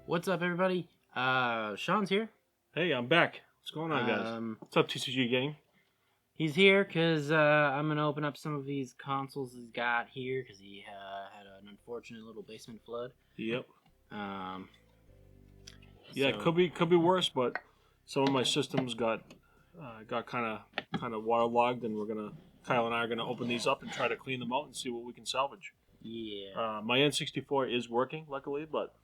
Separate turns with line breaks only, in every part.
What's up, everybody? Sean's here.
Hey, I'm back. What's going on, guys? What's up, TCG gang?
He's here because I'm gonna open up some of these consoles he's got here because he had an unfortunate little basement flood.
Yep.
So,
Yeah, it could be worse, but some of my systems got kind of waterlogged, and Kyle and I are gonna open these up and try to clean them out and see what we can salvage.
Yeah.
My N64 is working, luckily, but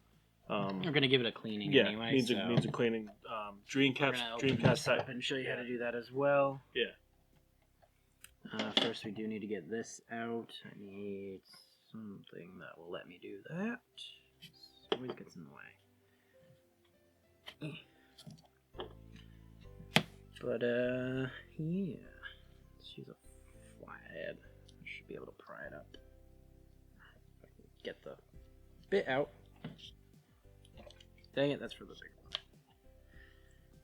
we're gonna give it a cleaning
yeah,
anyway.
needs a cleaning. Dreamcast
up and show you how to do that as well.
Yeah.
First, we do need to get this out. I need something that will let me do that. It always gets in the way. But, yeah. Let's use a flathead. I should be able to pry it up. Get the bit out. Dang it, that's for the big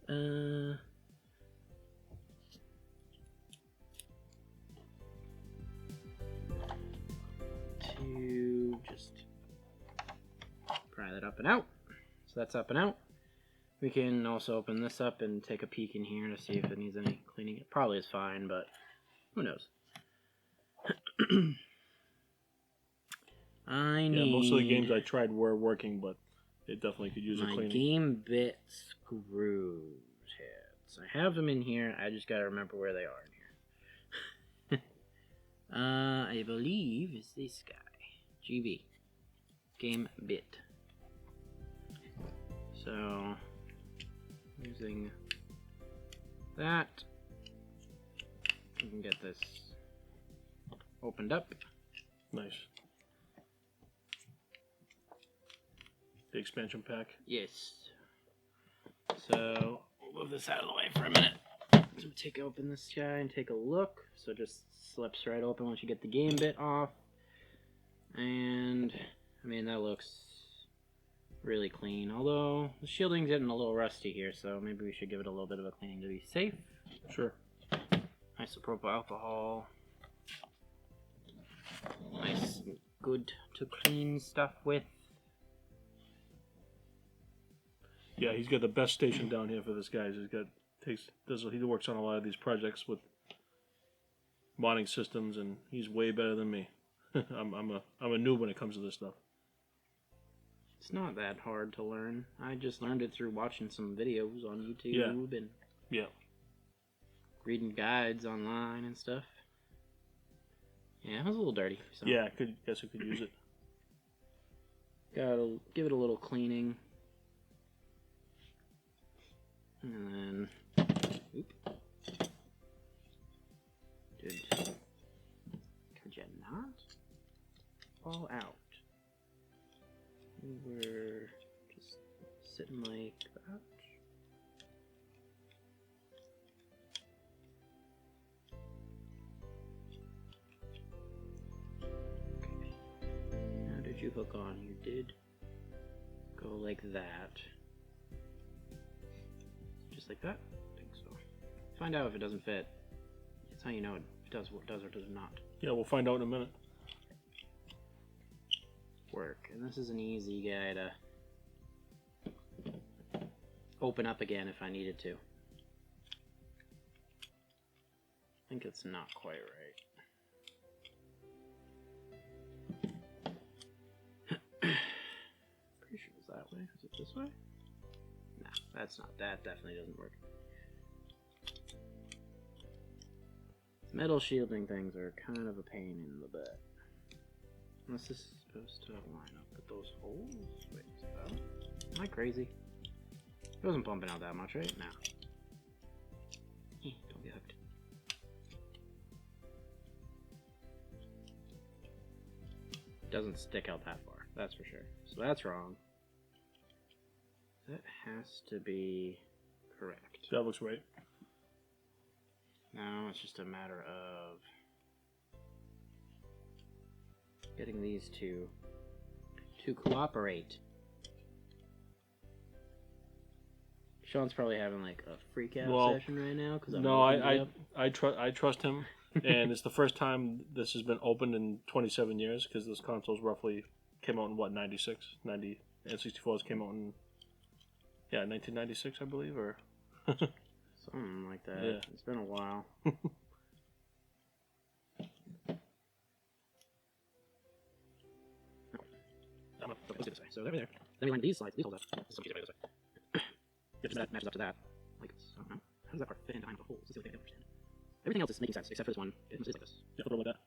one. To just pry that up and out. So that's up and out. We can also open this up and take a peek in here to see if it needs any cleaning. It probably is fine, but who knows?
Most of the games I tried were working, but it definitely could use a cleaning.
Game bit screws heads. I have them in here. I just gotta remember where they are in here. I believe it's this guy. GB. Game bit. So, using that, we can get this opened up.
Nice. The expansion pack.
Yes. So, we'll move this out of the way for a minute. So take open this guy and take a look. So it just slips right open once you get the game bit off. And, I mean, that looks really clean. Although, the shielding's getting a little rusty here, so maybe we should give it a little bit of a cleaning to be safe.
Sure.
Isopropyl alcohol. Nice, good to clean stuff with.
Yeah, he's got the best station down here for this guy. He works on a lot of these projects with modding systems, and he's way better than me. I'm a noob when it comes to this stuff.
It's not that hard to learn. I just learned it through watching some videos on YouTube and reading guides online and stuff. Yeah, it was a little dirty. So.
Yeah, guess I could use it.
Gotta give it a little cleaning. And then, could you not fall out? We were just sitting like that. Okay. How did you hook on? You did go like that. Just like that? I think so. Find out if it doesn't fit. That's how you know it does what does or does not
Yeah, we'll find out in a minute.
work. And this is an easy guy to open up again if I needed to. I think it's not quite right. Pretty sure it was that way. Is it this way? No, that's not. That definitely doesn't work. Metal shielding things are kind of a pain in the butt. Unless this is supposed to line up with those holes. Wait, am I crazy? It wasn't bumping out that much, right? No. Don't get hooked. Doesn't stick out that far, that's for sure. So that's wrong. That has to be correct.
That looks right.
Now it's just a matter of getting these two to cooperate. Sean's probably having like a freak out session right now because
I trust him, and it's the first time this has been opened in 27 years because this console's roughly came out in what, 96, 90. N64s came out in Yeah, 1996, I believe, or
something like that.
Yeah.
It's been a while. Let's do it this way. So over there. Then we line these slides. These hold up. This is so much easier this way. If that matches up to that. Like, I don't know. How does that part fit in behind the holes? Let's see what they don't understand. Everything else is making sense, except for this one. It must be like this.
yeah, flip it like that.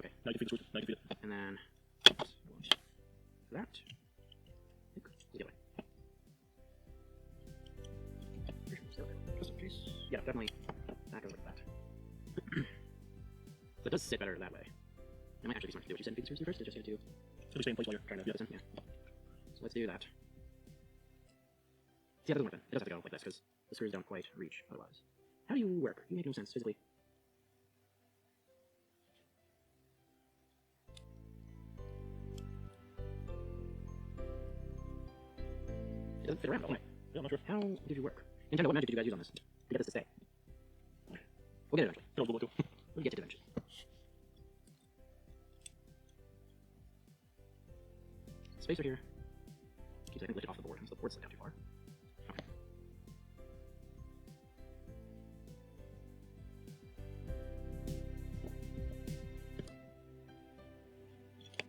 Okay.
Now you can feed the screws. Now you can feed it.
And then that. Let's get away. Just in case. Yeah, definitely. That goes like that. So it does sit better that way. It might actually be smart to do what you said. Feed the screws first. Did you just have to
It'll be staying in place while you're
trying to
yeah.
put this in? Yeah. So let's do that. See, that doesn't work then. It does have to go like this because the screws don't quite reach otherwise. How do you work? You make no sense physically. It doesn't fit around all the way.
Yeah, I'm not sure.
How did you work? Nintendo, what magic did you guys use on this to get this to stay? We'll get it eventually.
No, we'll go too.
We'll get to it eventually. Spacer here. Keeps I can lift it off the board. So the board's down too far. Okay.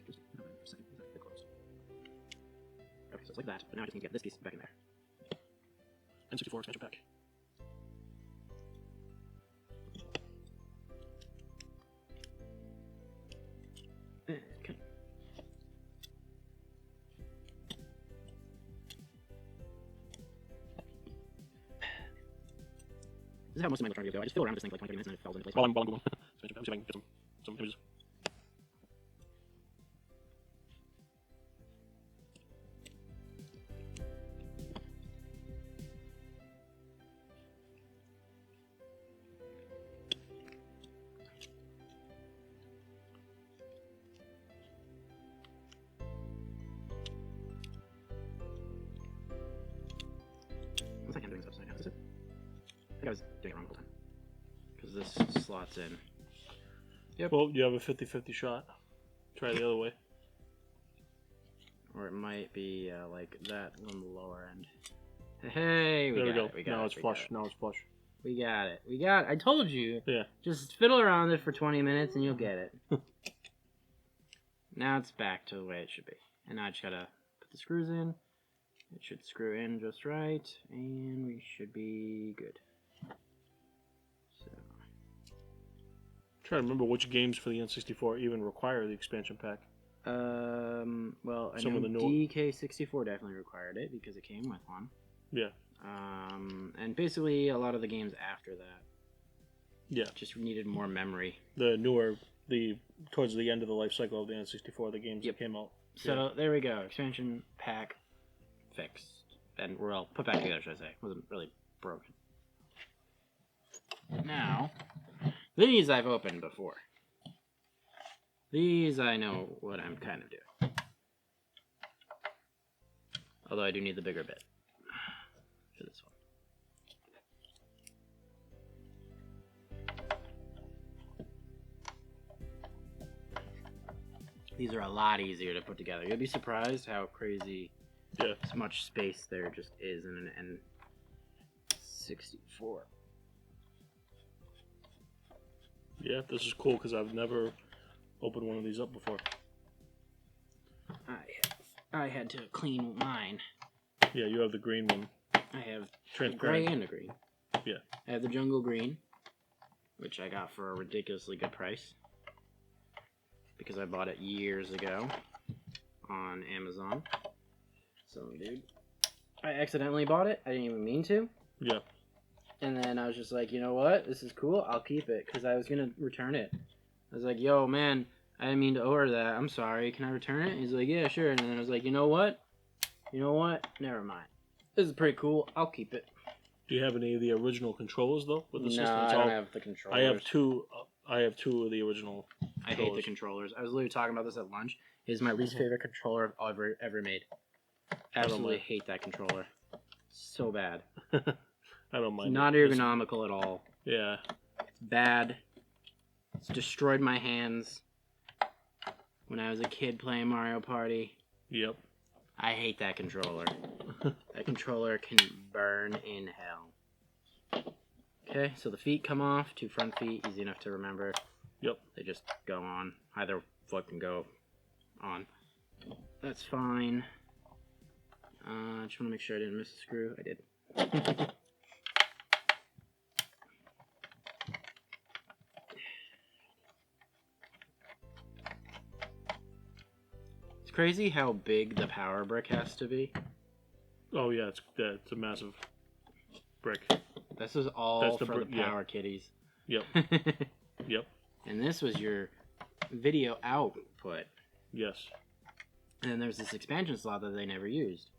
Just another second. Is that a bit close? Okay, so it's like that, but now I just need to get this piece back in there.
N64 expansion pack.
Okay. This is how most of my electronic videos go. I just fiddle around with this thing for like 20 minutes and then it falls into place.
While I'm Googling expansion pack, let me see if I can get some images.
Looks like I'm doing this upside down. Is it? I think I was doing it wrong the whole time. Because this slots in. Yep.
Well, you have a 50-50 shot. Try the other way.
Or it might be like that on the lower end. Hey,
There we go.
We got
Now
it.
it's flush. Now it's flush.
We got it. We got it. I told you.
Yeah.
Just fiddle around it for 20 minutes and you'll get it. Now it's back to the way it should be. And now I just gotta put the screws in. It should screw in just right. And we should be good. So.
Try to remember which games for the N64 even require the expansion pack.
Well, I
Some
know
of the
DK64 definitely required it because it came with one.
Yeah.
And basically a lot of the games after that.
Yeah.
Just needed more memory.
The newer, towards the end of the life cycle of the N64, the games that came out.
So there we go. Expansion pack fixed. And well, put back together, should I say. Wasn't really broken. Now, these I've opened before. These I know what I'm kind of doing. Although I do need the bigger bit for this one. These are a lot easier to put together. You'll be surprised how crazy much space there just is in an N64.
Yeah, this is cool because I've never opened one of these up before.
I had to clean mine.
Yeah, you have the green one.
I have the gray and the green.
Yeah.
I have the jungle green, which I got for a ridiculously good price. Because I bought it years ago on Amazon. Some dude. I accidentally bought it. I didn't even mean to.
Yeah.
And then I was just like, you know what? This is cool. I'll keep it. Because I was going to return it. I was like, yo, man, I didn't mean to order that. I'm sorry. Can I return it? He's like, yeah, sure. And then I was like, you know what? You know what? Never mind. This is pretty cool. I'll keep it.
Do you have any of the original controllers, though, with the system?
No, I don't have the controllers.
I have two. I have two of the original
I hate the controllers. I was literally talking about this at lunch. It is my least favorite controller I've ever made. Absolutely hate that controller. So bad.
I don't mind.
Not ergonomical at all.
Yeah.
It's bad. It's destroyed my hands when I was a kid playing Mario Party.
Yep.
I hate that controller. That controller can burn in hell. Okay, so the feet come off, 2 front feet, easy enough to remember.
Yep.
They just go on. Either foot can go on. That's fine. Just want to make sure I didn't miss a screw. I did. It's crazy how big the power brick has to be.
Oh yeah, it's a massive brick.
This is all
That's the
for the
brick, yeah.
power kitties.
Yep. Yep.
And this was your video output.
Yes.
And then there's this expansion slot that they never used.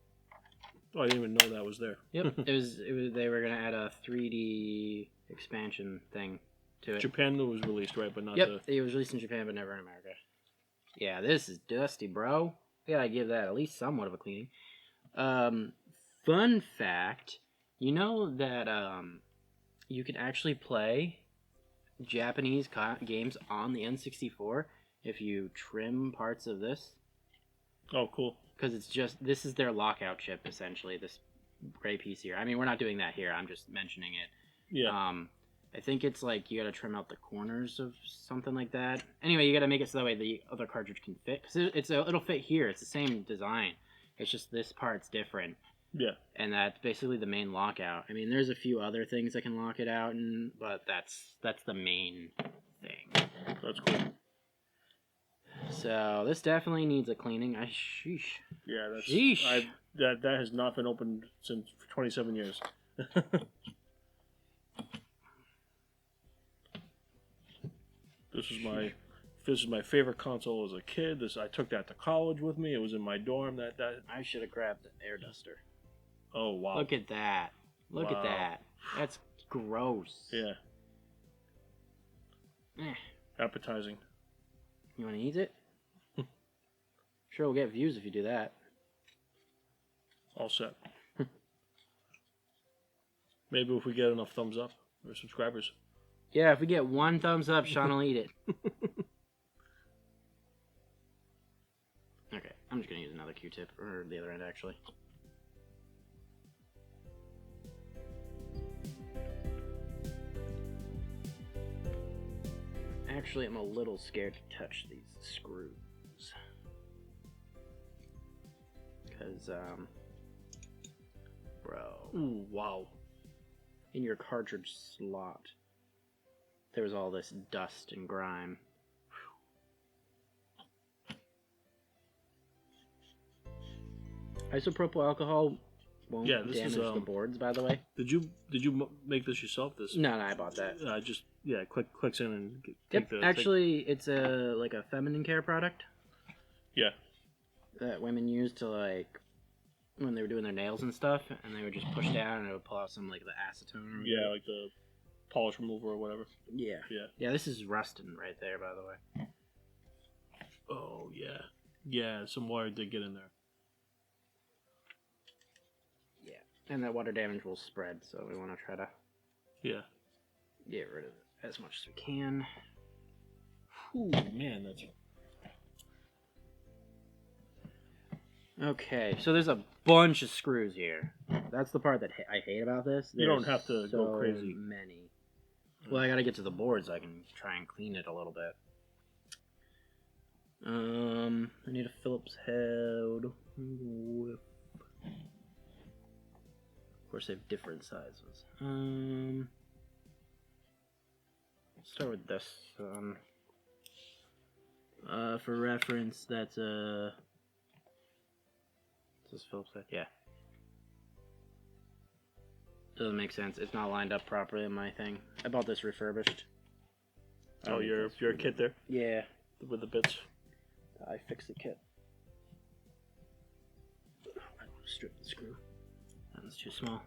Oh, I didn't even know that was there.
Yep. it was. They were gonna add a 3D expansion thing to it.
Japan was released, right? But not
Yep. It was released in Japan, but never in America. Yeah, this is dusty, bro. We gotta give that at least somewhat of a cleaning. Fun fact, you know that you can actually play Japanese games on the N64 if you trim parts of this.
Oh, cool.
Because it's just, this is their lockout chip, essentially, this gray piece here. I mean, we're not doing that here, I'm just mentioning it.
Yeah.
I think it's like you gotta trim out the corners of something like that. Anyway, you gotta make it so that way the other cartridge can fit. Because it'll fit here, it's the same design. It's just this part's different.
Yeah.
And that's basically the main lockout. I mean, there's a few other things that can lock it out, but that's the main thing.
That's cool.
So this definitely needs a cleaning. Sheesh.
Yeah, that's
Sheesh.
that has not been opened since 27 years. This is my favorite console as a kid. I took that to college with me. It was in my dorm.
I should have grabbed the air duster.
Oh wow!
Look at that! Look at
Wow.
that! That's gross.
Yeah.
Eh.
Appetizing.
You want to eat it? Sure, we'll get views if you do that.
All set. Maybe if we get enough thumbs up or subscribers.
Yeah, if we get 1 thumbs up, Sean will eat it. Okay, I'm just gonna use another Q-tip, or the other end actually. Actually, I'm a little scared to touch these screws. Because, bro,
Ooh, wow.
in your cartridge slot, there was all this dust and grime. Isopropyl alcohol won't damage the boards, by the way.
Did you make this yourself? This?
No, I bought that.
Just clicks in and
Yep. Actually, it's like a feminine care product.
Yeah.
That women use to like when they were doing their nails and stuff, and they would just push down and it would pull out some like the acetone.
Yeah, like the polish remover or whatever.
Yeah.
Yeah.
Yeah, this is rusting right there, by the way.
Oh yeah. Yeah, some water did get in there.
And that water damage will spread, so we want to try to get rid of it as much as we can.
Ooh, man, that's...
Okay, so there's a bunch of screws here. That's the part that I hate about this.
You don't have to
so
go crazy.
Many. Well, I gotta get to the board so I can try and clean it a little bit. I need a Phillips head. Of course, they have different sizes. Let's start with this. For reference, that's a. Is this Phillips head? Yeah. Doesn't make sense. It's not lined up properly in my thing. I bought this refurbished.
Oh, your kit there?
Yeah.
With the bits?
I fixed the kit. I want to strip the screw. That one's too small.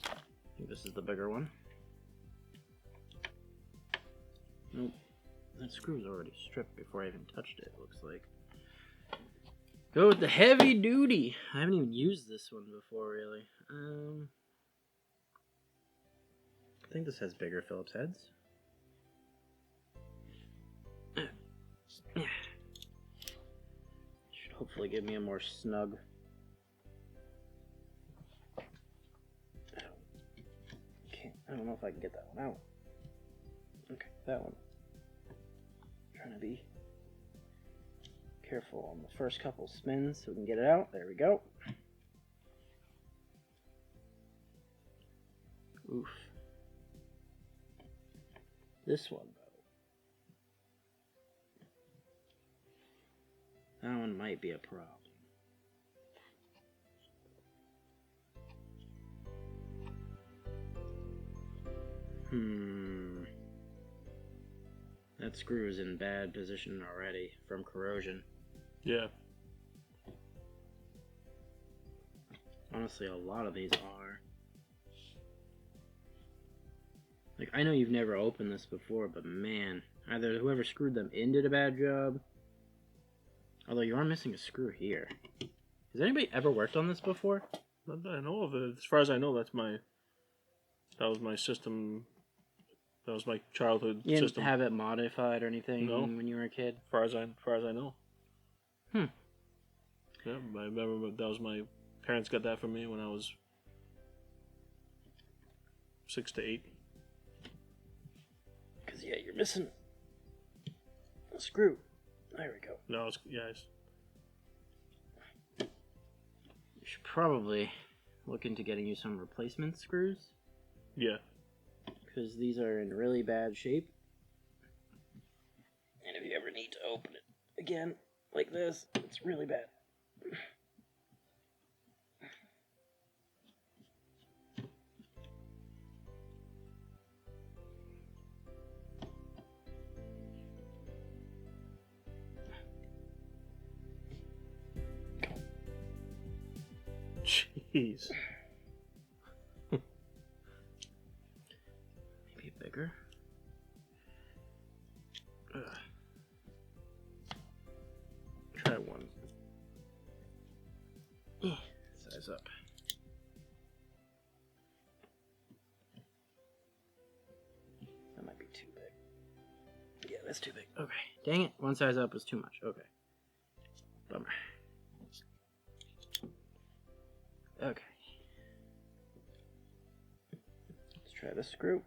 I think this is the bigger one. Nope. That screw's already stripped before I even touched it, looks like. Go with the heavy duty. I haven't even used this one before, really. I think this has bigger Phillips heads. Should hopefully give me a more snug I don't know if I can get that one out. Okay, that one. Trying to be careful on the first couple spins so we can get it out. There we go. Oof. This one, though. That one might be a problem. That screw is in bad position already from corrosion.
Yeah.
Honestly, a lot of these are. Like, I know you've never opened this before, but man, either whoever screwed them in did a bad job. Although you are missing a screw here. Has anybody ever worked on this before?
Not that I know of it. As far as I know, that was my system. That was my childhood
You didn't
system.
have it modified or anything when you were a kid?
As far as I know.
Hmm.
Yeah, I remember that was my parents got that for me when I was 6 to 8.
Because, yeah, you're missing a screw. There we go.
No, you
should probably look into getting you some replacement screws.
Yeah.
Because these are in really bad shape. And if you ever need to open it again, like this, it's really bad.
Jeez.
Maybe bigger. Try one. Size up. That might be too big. Yeah, that's too big. Okay. Dang it. One size up was too much. Okay. Bummer. Okay. Let's try this screw.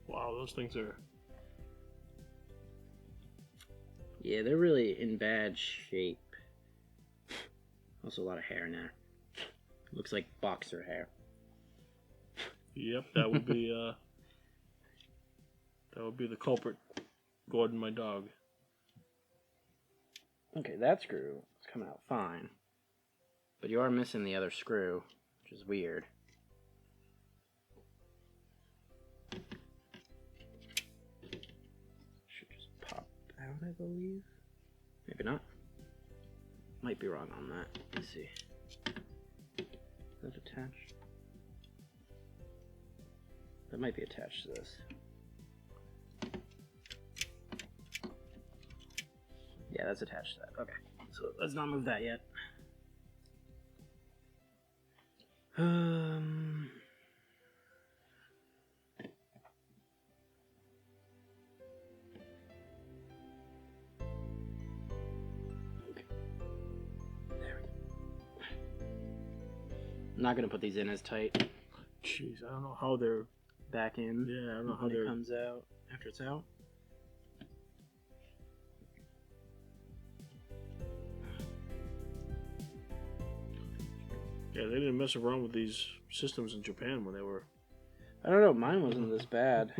Wow, those things are...
Yeah, they're really in bad shape. Also a lot of hair now. Looks like boxer hair.
Yep, that would be the culprit. Gordon, my dog.
Okay, that screw is coming out fine. But you are missing the other screw, which is weird. Should just pop out, I believe. Maybe not. Might be wrong on that. Let's see. Is that attached? That might be attached to this. Yeah, that's attached to that. Okay. So let's not move that yet. Okay. There we go. I'm not gonna put these in as tight.
Jeez, I don't know how they're
Back in.
Yeah, I don't know how
when
they're...
it comes out after it's out.
Yeah, they didn't mess around with these systems in Japan when they were...
I don't know, mine wasn't this bad.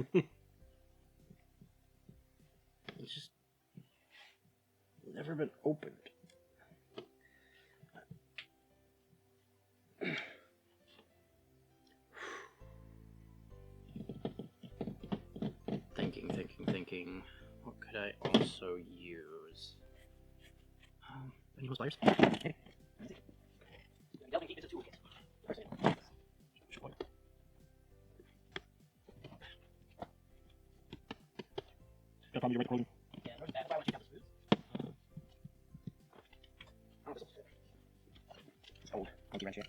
It's just never been opened. Thinking. What could I also use? Any more pliers? Hey. Keep it to 2 again. Got probably right clothing. Yeah, that's bad. Why would you have the smooth? Oh, this will fit. It's old. Monkey wrench here.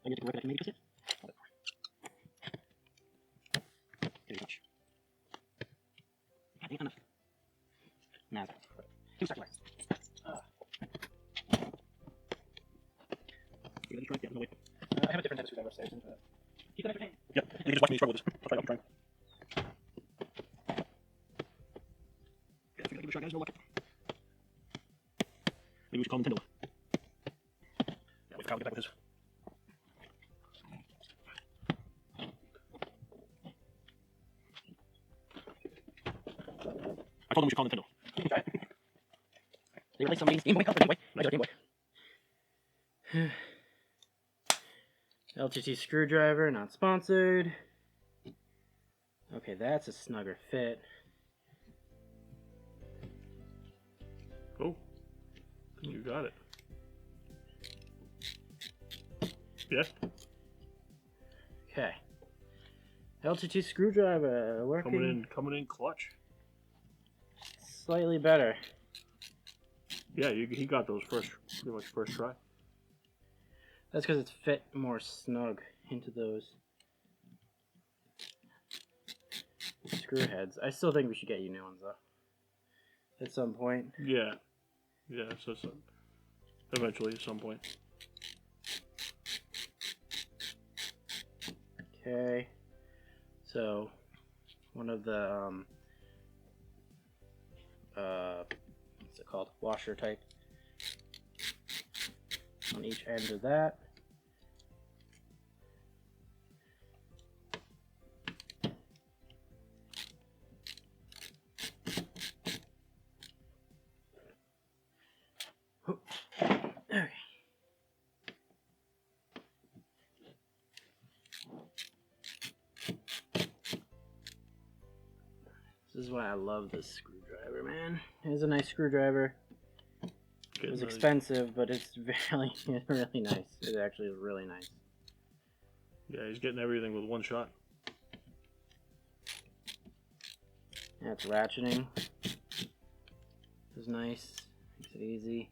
I get to work, I can maybe fix it. Get it much. I think enough. Nah, it's fine. You start working.
Yeah, just try. Yeah, no wait.
I have a different type of screwdriver upstairs. Keep it entertained.
Yeah, you can just watch me struggle with this. I'll try. Yeah, I figured I'd give it a shot, guys. No luck. Maybe we should call Nintendo. Yeah, wait for Kyle to get back with his. I told him we should call Nintendo.
You can try it. They released somebody's Game Boy Color anyway. Regular Game Boy. LTT screwdriver, not sponsored. Okay, that's a snugger fit.
Oh, you got it. Yeah.
Okay. LTT screwdriver working.
Coming in clutch.
Slightly better.
Yeah, he got those pretty much first try.
That's because it's fit more snug into those screw heads. I still think we should get you new ones though. At some point.
Yeah. Yeah, so eventually at some point.
Okay. So one of the what's it called? Washer type on each end of that. Okay. This is why I love this screwdriver, man. It is a nice screwdriver. It was expensive, but it's really nice. It actually is really nice.
Yeah, he's getting everything with one shot.
Yeah, it's ratcheting. It's nice. Makes it easy.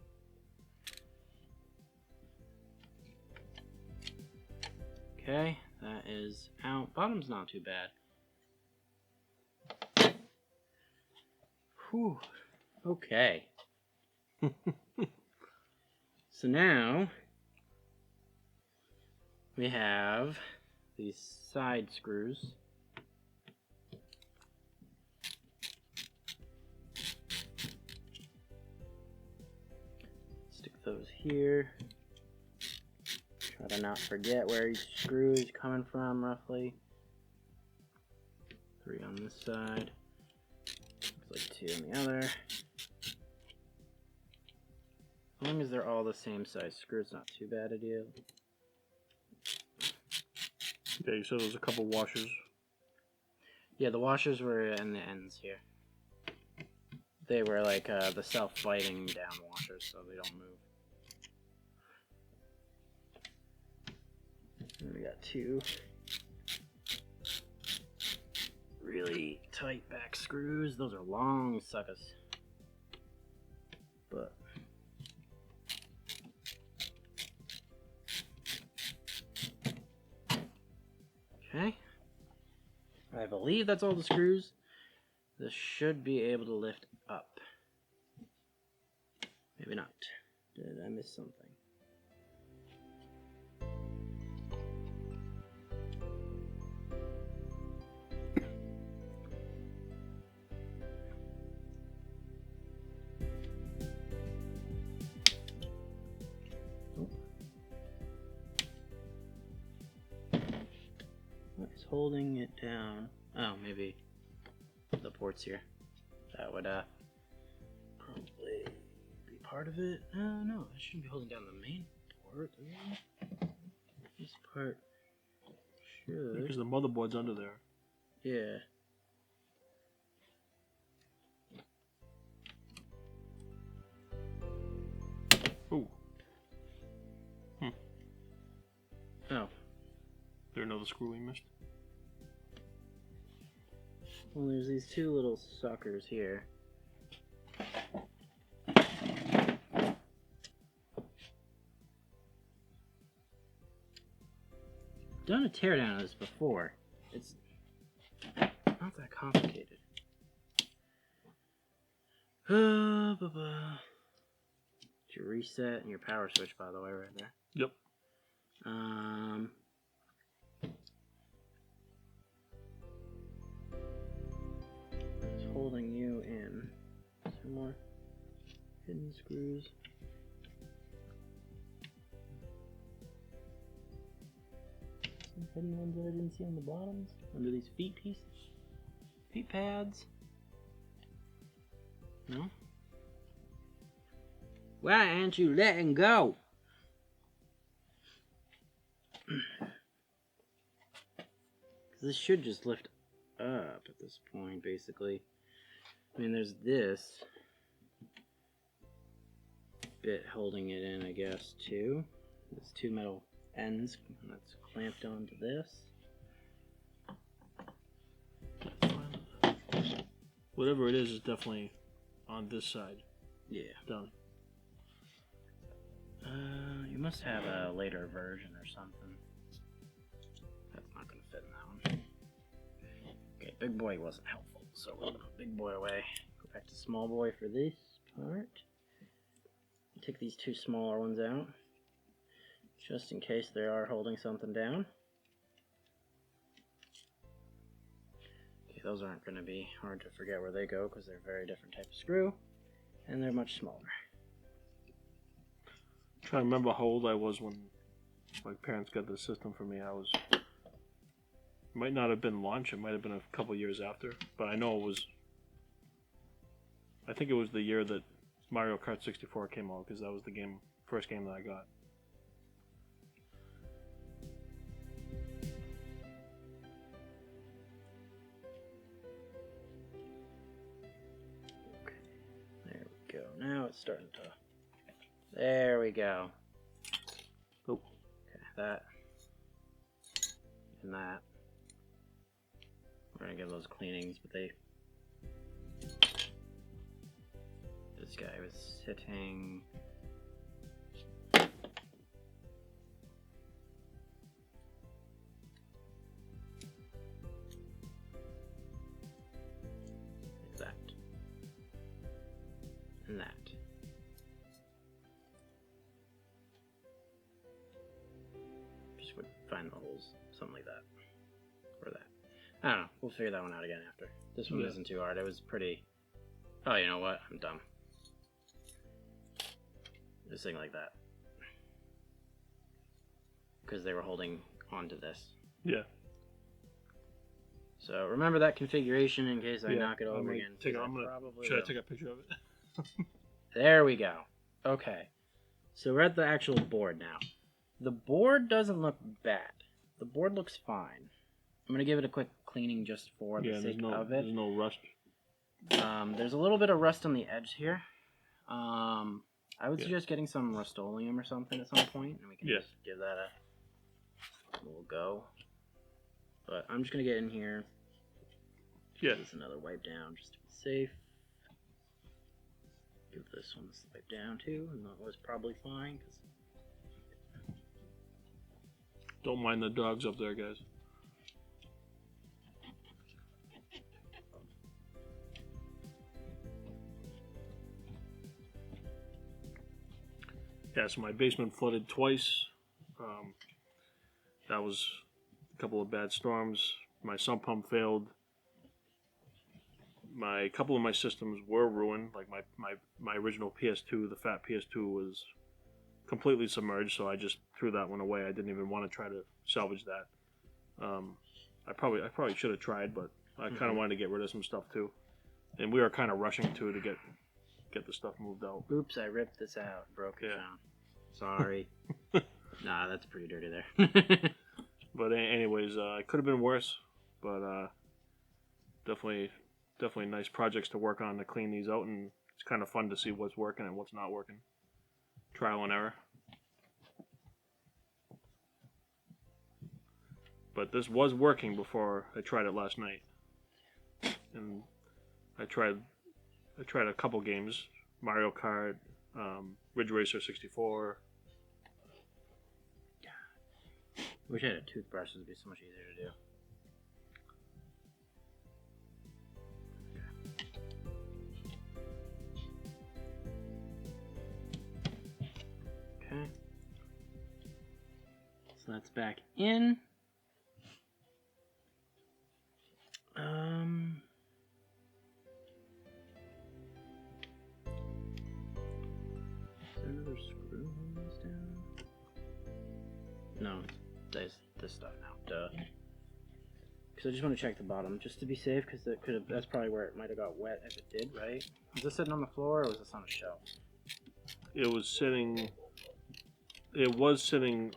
Okay, that is out. Bottom's not too bad. Whew. Okay. So now we have these side screws. Stick those here. Try to not forget where each screw is coming from, roughly. 3 on this side. Looks like 2 on the other. As long as they're all the same size screw, it's not too bad a deal.
Yeah, you said there was a couple washers.
Yeah, the washers were in the ends here. They were like the self-biting down washers, so they don't move. And we got 2 really tight back screws. Those are long suckers. But okay. I believe that's all the screws. This should be able to lift up. Maybe not. Did I miss something? What's holding it down? Oh, maybe the ports here. That would probably be part of it. No, it shouldn't be holding down the main port. This part should.
Because the motherboard's under there.
Yeah.
Ooh.
Oh.
There another screw we missed?
Well, there's these 2 little suckers here. Done a teardown of this before. It's not that complicated. It's your reset and your power switch, by the way, right there.
Yep.
It's holding you in. Some more hidden screws. Some hidden ones that I didn't see on the bottoms. Under these feet pieces. Feet pads. No? Why aren't you letting go? This should just lift up at this point, basically. I mean, there's this bit holding it in, I guess, too. There's two metal ends that's clamped onto this.
Whatever it is definitely on this side.
Yeah.
Done.
You must have a later version or something. That's not going to fit in that one. Okay, big boy wasn't helpful, so we'll put big boy away. Go back to small boy for this part. Take these two smaller ones out, just in case they are holding something down. Okay, those aren't going to be hard to forget where they go because they're a very different type of screw, and they're much smaller.
Trying to remember how old I was when my parents got the system for me. Might not have been launch. It might have been a couple years after, but I know it was. I think it was the year that Mario Kart 64 came out because that was the first game that I got.
Okay, there we go. Now it's starting to. There we go.
Oh.
Okay, that and that. We're gonna give those cleanings, but this guy was sitting. That. And that. Just would find the holes, something like that. Or that. I don't know. We'll figure that one out again after. This one isn't too hard. It was pretty. Oh, you know what? I'm dumb. This thing like that. Because they were holding onto this.
Yeah.
So remember that configuration in case I knock it over again.
Should I take a picture of it?
There we go. Okay. So we're at the actual board now. The board doesn't look bad. The board looks fine. I'm going to give it a quick cleaning just for the sake of it.
There's no rust.
There's a little bit of rust on the edge here. I would suggest getting some Rust-Oleum or something at some point, and we can just give that a little go. But I'm just going to get in here.
Yeah.
Give this another wipe down just to be safe. Give this one a wipe down too, and that was probably fine.
Don't mind the dogs up there, guys. Yeah, so my basement flooded twice. That was a couple of bad storms. My sump pump failed. A couple of my systems were ruined. Like my original PS2, the fat PS2, was completely submerged, so I just threw that one away. I didn't even want to try to salvage that. I probably should have tried, but I kind of wanted to get rid of some stuff too. And we were kind of rushing to get the stuff moved out.
Oops, I ripped this out. Broke it down. Sorry. Nah, that's pretty dirty there.
But anyways, it could have been worse. But definitely nice projects to work on to clean these out. And it's kind of fun to see what's working and what's not working. Trial and error. But this was working before I tried it last night. And I tried a couple games. Mario Kart, Ridge Racer 64.
Wish I had a toothbrush. It would be so much easier to do. Okay. So that's back in. Is there another screw holding this down? No, there's this stuff now. Duh. Because I just want to check the bottom, just to be safe, because that's probably where it might have got wet if it did, right? Was this sitting on the floor, or was this on a shelf?
It was sitting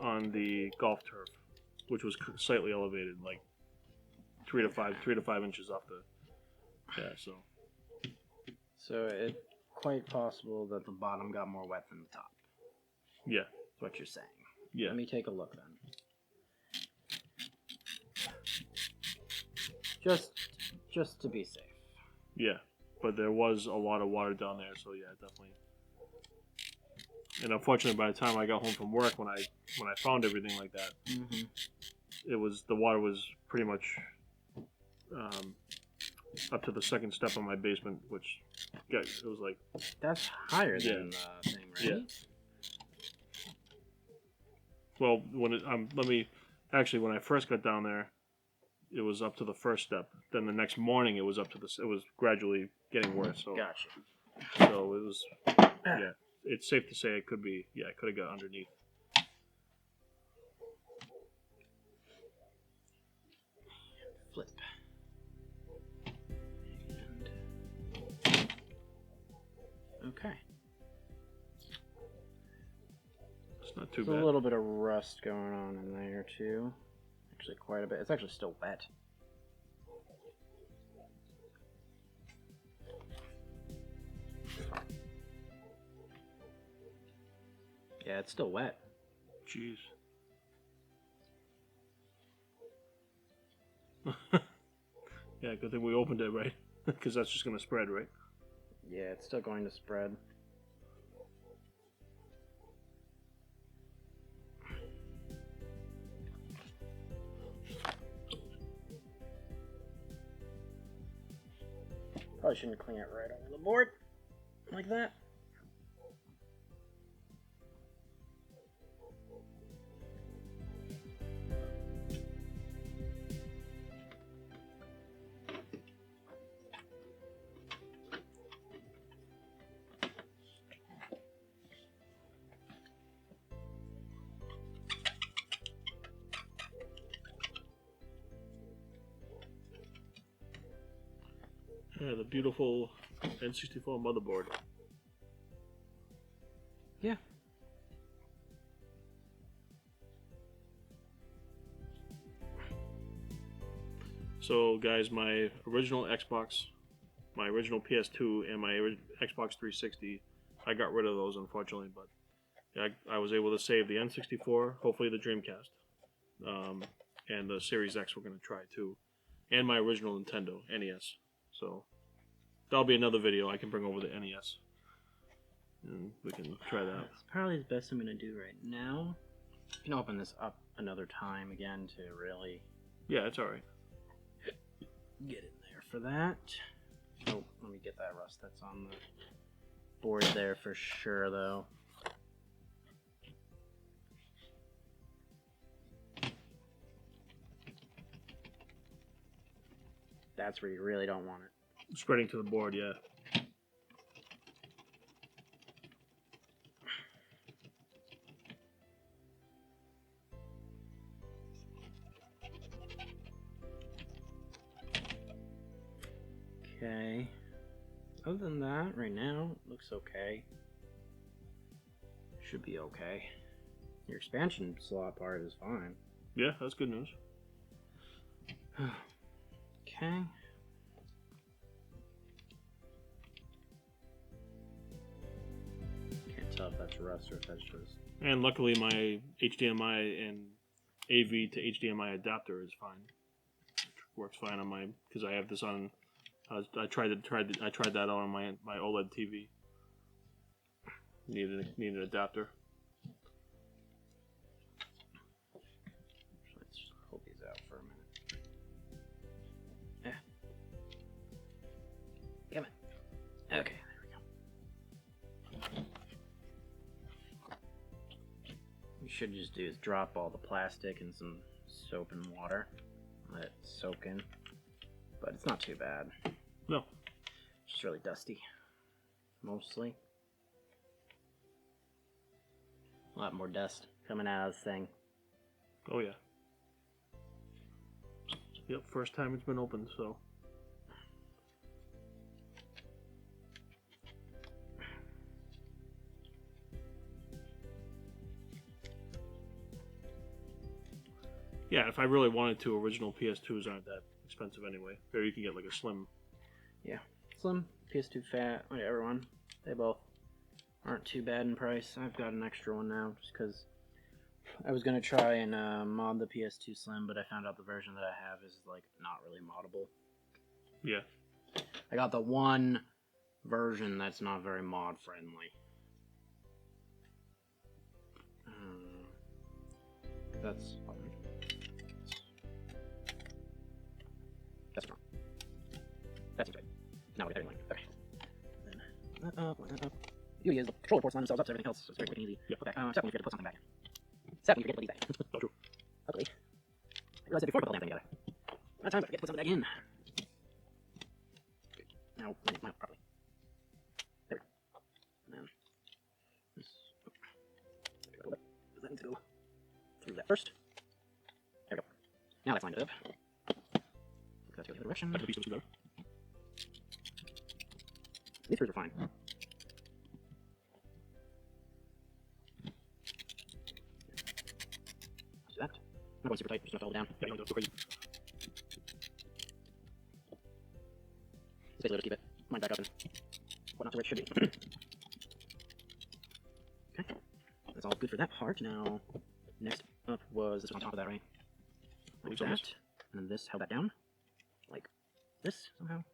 on the golf turf, which was slightly elevated, like 3 to 5 inches off the. Yeah,
So it's quite possible that the bottom got more wet than the top.
Yeah.
That's what you're saying.
Yeah.
Let me take a look then. Just to be safe.
Yeah, but there was a lot of water down there, so yeah, definitely. And unfortunately, by the time I got home from work, when I found everything like that, the water was pretty much up to the second step of my basement, which it was like
that's higher than the thing, right?
Yeah. Well, when I first got down there, it was up to the first step. Then the next morning, it was gradually getting worse. So,
gotcha.
So it was, yeah. It's safe to say it could have got underneath.
Flip. And okay.
It's not too
There's
bad.
a little bit of rust going on in there too. Actually, quite a bit. It's actually still wet. Yeah, it's still wet.
Jeez. Yeah, good thing we opened it, right? Because that's just going to spread, right?
Yeah, it's still going to spread. Probably shouldn't clean it right over the board like that.
Yeah, the beautiful N64 motherboard.
Yeah.
So, guys, my original Xbox, my original PS2, and my Xbox 360, I got rid of those, unfortunately, but yeah, I was able to save the N64, hopefully the Dreamcast, and the Series X we're going to try, too, and my original Nintendo, NES. So, that'll be another video. I can bring over the NES, and we can try that.
That's probably the best I'm going to do right now. I can open this up another time again to really...
Yeah, it's alright.
Get in there for that. Oh, let me get that rust that's on the board there for sure, though. That's where you really don't want it.
Spreading to the board, yeah.
Okay. Other than that, right now, it looks okay. Should be okay. Your expansion slot part is fine.
Yeah, that's good news.
Okay. Can't tell if that's rust or if that's just...
And luckily my HDMI and AV to HDMI adapter is fine. It works fine on my, because I have this on, I tried that out on my OLED TV. Needed an adapter.
Let's just hold these out for a minute. Yeah. Come on. Okay, there we go. We should just do is drop all the plastic in some soap and water. Let it soak in. But it's not too bad.
No.
It's just really dusty. Mostly. A lot more dust coming out of this thing.
Oh yeah. Yep, first time it's been opened, so. Yeah, if I really wanted to, original PS2s aren't that expensive anyway. Or you can get like a slim.
Yeah, slim, PS2 fat, whatever one. They both aren't too bad in price. I've got an extra one now just because I was gonna try and mod the PS2 Slim, but I found out the version that I have is like not really moddable.
Yeah.
I got the one version that's not very mod friendly. That's wrong. That's right. Now we got everything. Okay. Then the beauty is the controller ports line themselves up to everything else, so it's very quick and easy.
Yep.
Okay. Second, you forget to put something back in. Second, you forget to put these back.
Oh, true.
Luckily, I realized that before I put the damn thing together. Not times I forget to put something back in. Now, line up properly. There we go. And then this. Does that need to go through that first? There we go. Now that's lined it up. Let's go the other direction.
That's a piece of better.
These screws are fine. Do that. Not going super tight, just enough to hold it down.
Yeah, you don't go crazy.
Just basically just keep it lined back up and whatnot to where it should be. Okay, that's all good for that part. Now, next up was this one on top of that, right? Like that, and then this held that down, like this somehow.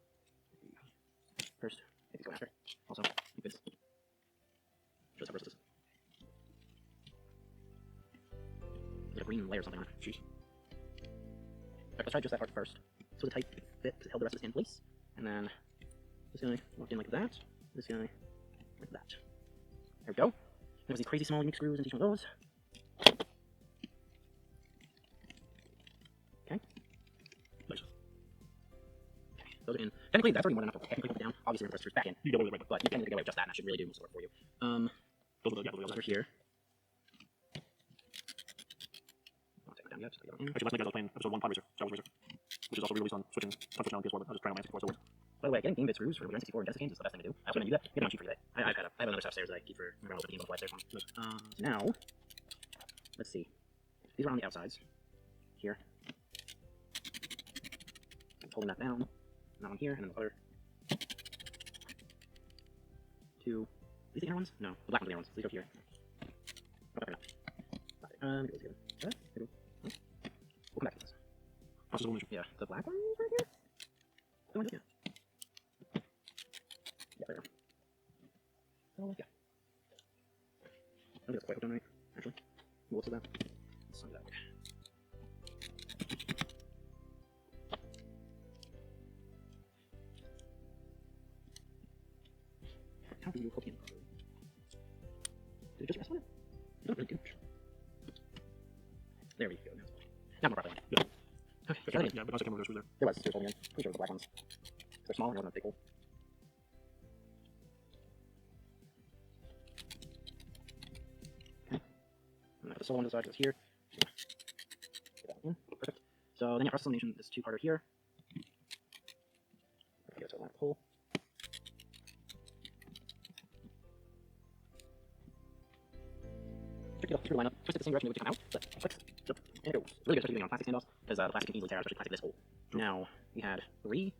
First, maybe go after. Also, like this. Shows how versatile this is. There's a green layer or something on it. Jeez. Alright, let's try just that part first. So the tight fit held the rest of this in place, and then this guy walked in like that. This guy like that. There we go. There was these crazy small unique screws into each one of those. Okay.
Nice.
Okay, those are in. Technically, that's already more than enough to technically put it down. Obviously, the screws back in.
You get away with it, right?
But you can get away with just that, and that should really do most of the work for you.
Those are the
Over here. I'll take it down yet.
Actually, last night I was playing episode 1 Pod Racer, Star Wars Racer, which is also re-released on Switch and now on PS4, but I was just trying on my N64, so it works.
By the way, getting game bit screws for your N64 and Desktop games is the best thing to do. I also gonna do that. Get them on cheap for today. I have another set upstairs that I keep for when I open games on the flight. There's one. Now, let's see. These are on the outsides. Here. Holding that down. That one here, and then the other two. These the inner ones? No, the black ones are the inner ones. These go here. Okay, no. Maybe let's get them. Maybe. We'll come back to this.
Process elimination.
Yeah, the black ones right here? The ones here. Yeah, there we go. Oh, yeah. I think that's quite well done, right? Actually. We'll look at that. Let's send that way. How do you hook in? Did it just rest on it? No, it didn't. There we go. Now more properly.
Yeah.
Okay,
Yeah, but I can't remember through there.
there was holding in. Pretty sure it was the black ones. They're small and they're not big hole. Okay. And I put the sole on the side, goes here. Get that one in. Perfect. So then, yeah, process elimination, this two-parter here. Okay, so line up the hole. Screw line up, twist it the same direction it would come out, but clicks, zip, and it goes. Really good, especially on plastic standoffs, because the plastic can easily tear out, especially plastic this hole.
True.
Now, we had three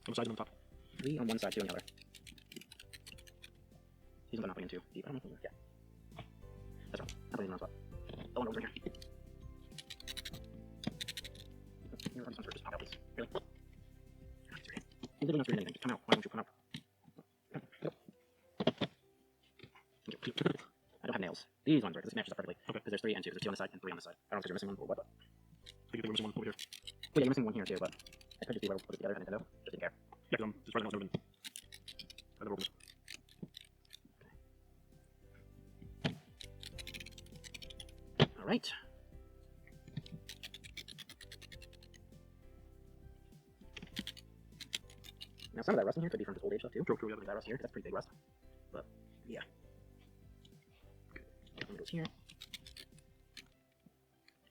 On the sides and on top.
on one side, two on the other. These ones are not putting in too deep. I don't know if yeah. That's wrong. Not putting in the wrong spot. The one over here. Here, this one's just pop out, please. Really? You literally not doing anything. Just come out. Why don't you come out? Go. I don't have nails. These ones work. This matches up perfectly.
Okay.
Because there's 3 and 2. There's 2 on the side and 3 on the side. I don't know if you're missing one or what, but.
I think we're missing one over here.
Well, yeah, you're missing one here too, but I could just be where we'll put it together. I didn't know. Just didn't care.
Yeah, because this right now has never been. I've never opened this.
All right. Now some of that rust in here could be from just old age stuff too.
True, yeah.
That rust here, that's pretty big rust. But yeah. One goes here.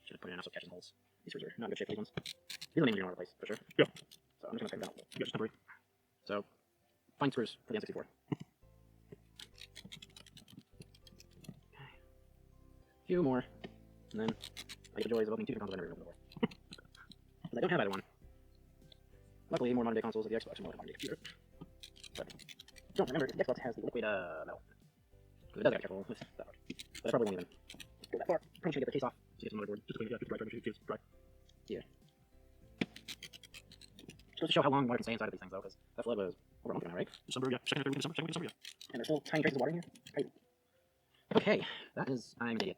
Should have put in enough so catching holes. These screws are not in good shape for these ones. These are the main ones you're going to replace, for sure.
Yeah.
So I'm just going to tighten that up.
Yeah, just temporary.
So, find screws for the N64. Okay. A few more. And then I get the joys of opening 2 different consoles I've never opened before. Because I don't have either one. Luckily, more modern day consoles of the Xbox and more modern day computer. But don't remember, the Xbox has the liquid metal. So it does have to be careful with that part. But I probably won't even go that far. Probably should get the case off to get some motherboard.
Just clean it, yeah, just dry.
Yeah. Just to show how long water can stay inside of these things, though, because that flood was over a month ago now, right?
December, yeah. Second week of December, yeah.
And there's still tiny traces of water in here. Right. Okay, that is. I'm an idiot.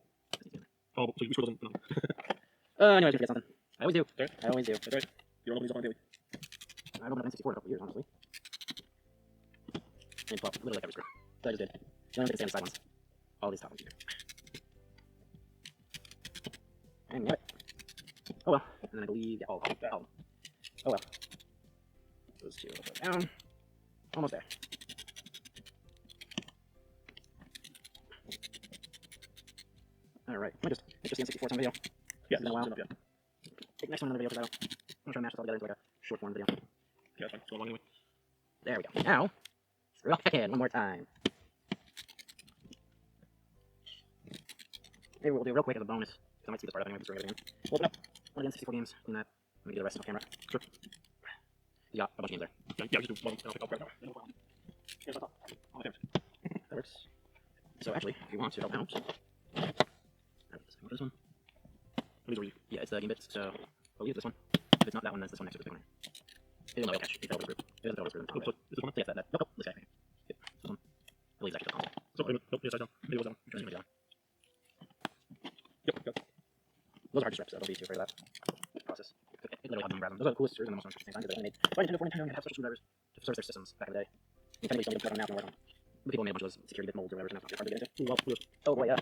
Oh, so you scroll doesn't.
I knew I was gonna forget something. I always do.
Sorry?
I always do.
That's right. You're opening these up on daily.
I've opened up N64 in a couple years, honestly. And well, literally like every screw. So I just did. The only thing to stay on the side ones. All these top ones here. And got it. Oh well. And then I believe, yeah, all of them. Oh well. Those two will go down. Almost there. Alright, it's just the N64 video.
Yeah,
it's been a while.
yeah.
Take next one another video because I'm gonna try and mash this all together into like a short form video.
Yeah, it's fine. It's going long anyway.
There we go. Now, screw up again one more time. Maybe we'll do it real quick as a bonus, because I might see this part up anyway, just again. We'll open up one of the N64 games, clean that, let me do the rest off camera.
Sure.
You got a bunch of games there.
Yeah, just do one, and I'll pick up right now. Here's my top. Oh, there.
That works. So actually, if you want to help out, what is this one?
These are easy.
Yeah, it's the game bits, so we'll use this one. If it's not that one, then it's this one next to the big one. It'll know it'll catch. It fell over the group. It doesn't fall over the group.
Oops, this one?
Yes, that. Nope, this guy. Yep, this one. I believe it's actually the console.
So, nope, yes, I don't. Maybe it was that one.
I'm trying to do that one.
Yep.
Those are hard to strip, so don't be too afraid of that process. It literally had them grab them. Those are the coolest screws and the most interesting things they made. By Nintendo for Nintendo and have special screwdrivers to service their systems back in the day. If anybody's still put on now and work on. The people made a bunch of those security bit molds or whatever, so now it's hard to get into.
Well, yes.
Oh boy, yeah.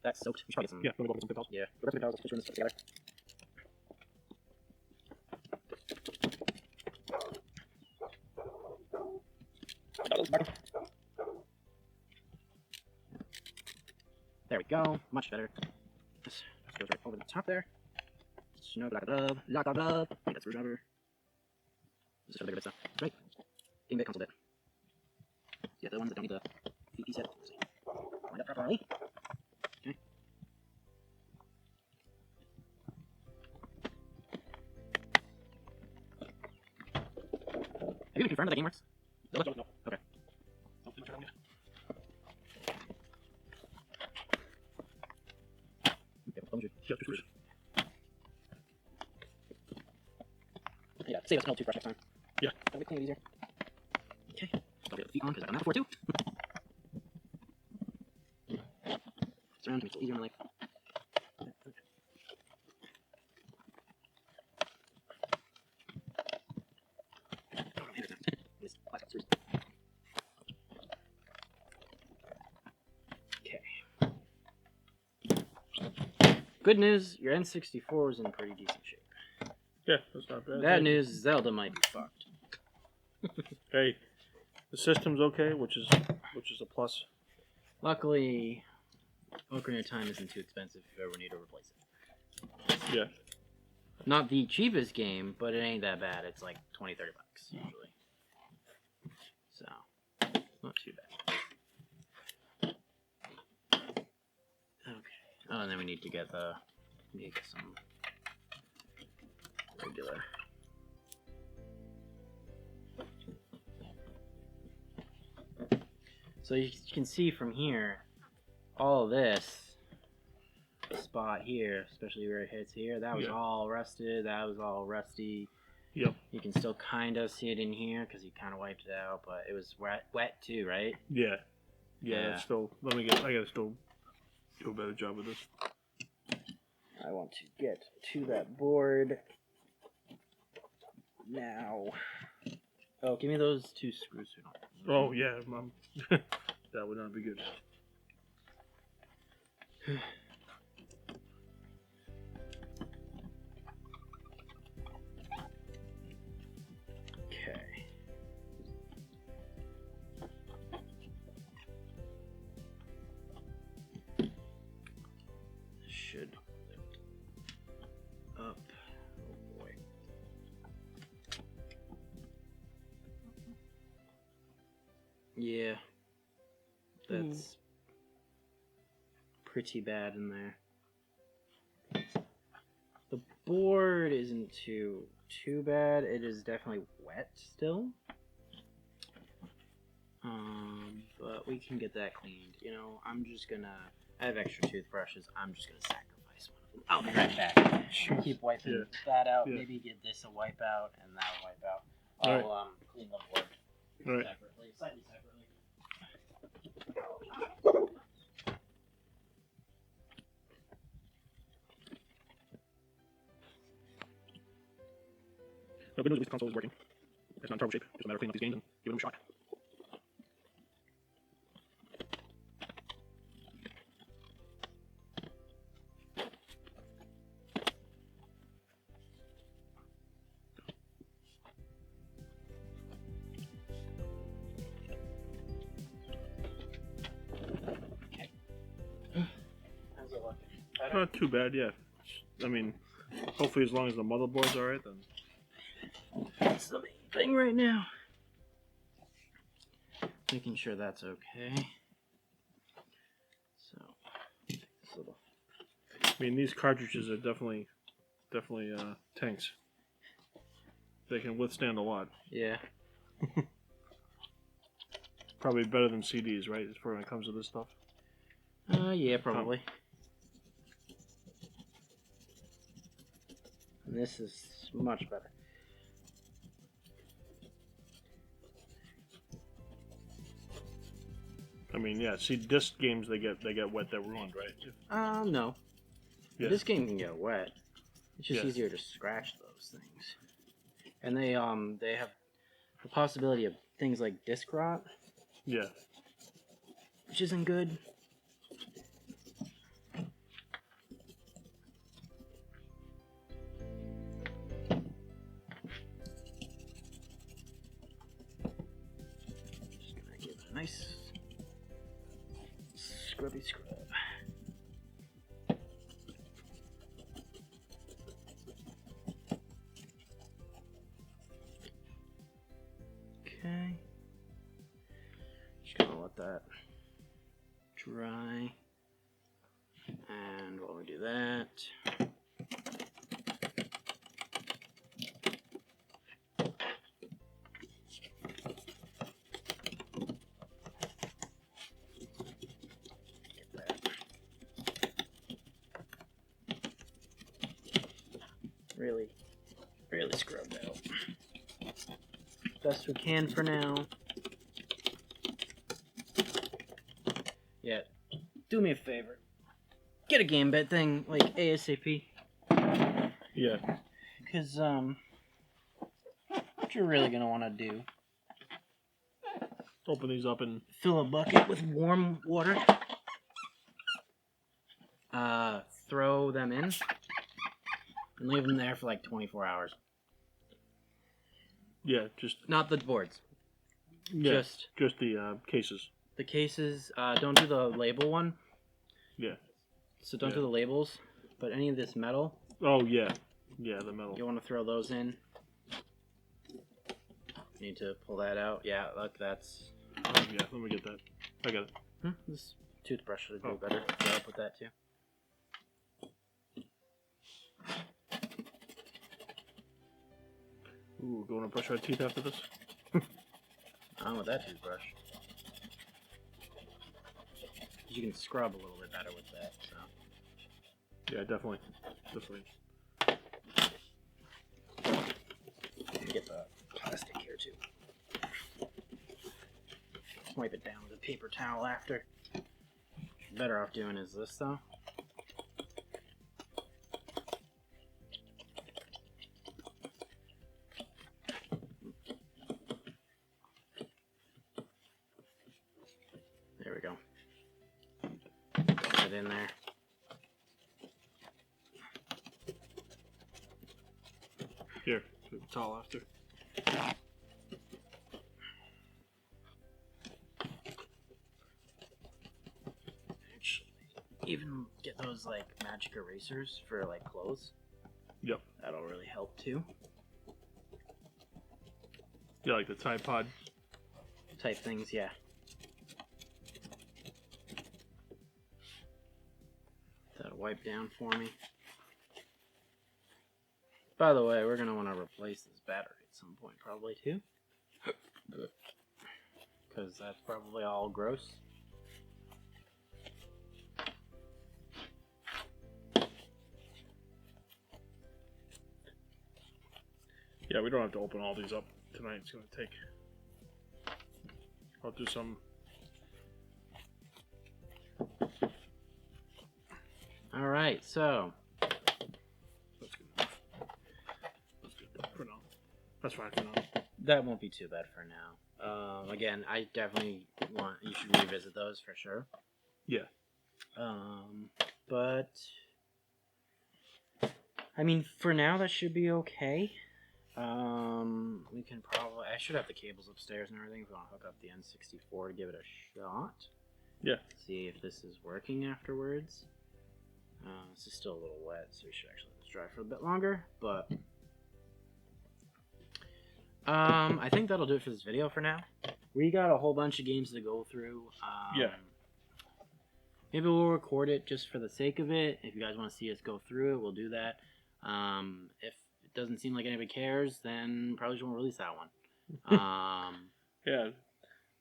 That's soaked. We should probably get some.
Yeah, let me go get some pit
Yeah, the rest of the pedals, let's put this together. There we go, much better. This goes right over the top there. Snow, blah, blah, blah, blah, blah. Need that screwdriver. This is for the bigger bit stuff. Right. Game bit, console bit. Yeah, the ones that don't need the VP set. Let's see. Line up properly. Okay. Have you confirmed that the game works?
No. Okay.
Okay, close your screws. Yeah, save us an old toothbrush next time.
Yeah.
That'll be clean easier. Okay. I'll get the feet on because I've done that before too. It's around to make it easier in my life. Good news, your N64 is in pretty decent shape.
Yeah, that's not bad.
Bad news, Zelda might be fucked.
Hey, the system's okay, which is a plus.
Luckily, Ocarina of Time isn't too expensive if you ever need to replace it.
Yeah.
Not the cheapest game, but it ain't that bad. It's like $20-30 usually. So, not too bad. Okay. Oh, and then we need to get some regular. So you can see from here, all this spot here, especially where it hits here, that was all rusted, that was all rusty.
Yep.
You can still kind of see it in here because he kind of wiped it out, but it was wet too, right?
Yeah. Yeah. It's still. I gotta still do a better job with this.
I want to get to that board now. Oh, give me those two screws.
Oh yeah, Mom. That would not be good.
that's pretty bad in there. The board isn't too bad. It is definitely wet still. But we can get that cleaned. You know, I have extra toothbrushes. I'm just gonna sacrifice one of them. I'll be right back. Keep wiping that out.
Yeah.
Maybe get this a wipe out and that a wipe out.
All
I'll clean the board
Right.
slightly separately.
No, good news, at least the console is working. It's not in trouble shape. Just a matter of cleaning up these games and giving them a shot.
How's it looking? Better?
Not too bad, yeah. I mean, hopefully as long as the motherboard's alright, then...
That's the main thing right now. Making sure that's okay. So, take this little.
I mean, these cartridges are definitely tanks. They can withstand a lot.
Yeah.
Probably better than CDs, right? As far when it comes to this stuff.
Yeah, probably. And this is much better.
I mean, yeah. See, disc games they get wet, they're ruined, right?
No.
Yeah.
This game can get wet. It's just
Yeah.
easier to scratch those things. And they have the possibility of things like disc rot,
Yeah.
which isn't good. Just gonna give it a nice scrubby scrub. Okay. Just gonna let that dry. And while we do that, get that really scrubbed out. Best we can for now. Yeah, do me a favor. Get a game bet thing, like ASAP.
Yeah.
Because, what you're really gonna want to do,
Open these up and...
fill a bucket with warm water, throw them in, and leave them there for like 24 hours.
Yeah, just...
Not the boards.
Yeah,
Just
the cases.
the cases. Don't do the label one.
Yeah.
So don't do the labels, but any of this metal,
Oh, yeah. Yeah, the metal.
you want to throw those in. You need to pull that out. Yeah, look, that's...
Oh, yeah, let me get that. I got it.
This toothbrush should go
Oh.
better. Yeah, I'll put that too.
Ooh, going to brush our teeth after this?
On with that toothbrush. You can scrub a little bit better with that. So.
Yeah, definitely. Definitely.
Get the plastic here too. Wipe it down with a paper towel after. What you're better off doing is this though. There we go. Put it in there.
Here, take the towel after.
Even get those like magic erasers for like clothes.
Yep.
That'll really help too.
Yeah, like the Tide Pod.
Type things, yeah. wipe down for me. By the way, we're going to want to replace this battery at some point, probably, too. Because that's probably all gross.
Yeah, we don't have to open all these up tonight. It's going to take... I'll do some...
Alright, so...
That's good enough. That's good for now. That's fine for now.
That won't be too bad for now. Again, I definitely want... You should revisit those for sure.
Yeah.
But... I mean, for now, that should be okay. We can probably... I should have the cables upstairs and everything if we want to hook up the N64 to give it a shot.
Yeah.
See if this is working afterwards. This is still a little wet, so we should actually let this dry for a bit longer. But I think that'll do it for this video for now. We got a whole bunch of games to go through.
Yeah.
Maybe we'll record it just for the sake of it. If you guys want to see us go through it, we'll do that. If it doesn't seem like anybody cares, then probably just won't release that one.
Yeah.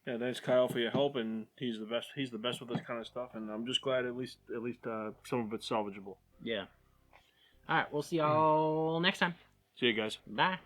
Yeah, thanks Kyle for your help, and he's the best. He's the best with this kind of stuff, and I'm just glad at least some of it's salvageable.
Yeah. All right, we'll see y'all next time.
See you guys.
Bye.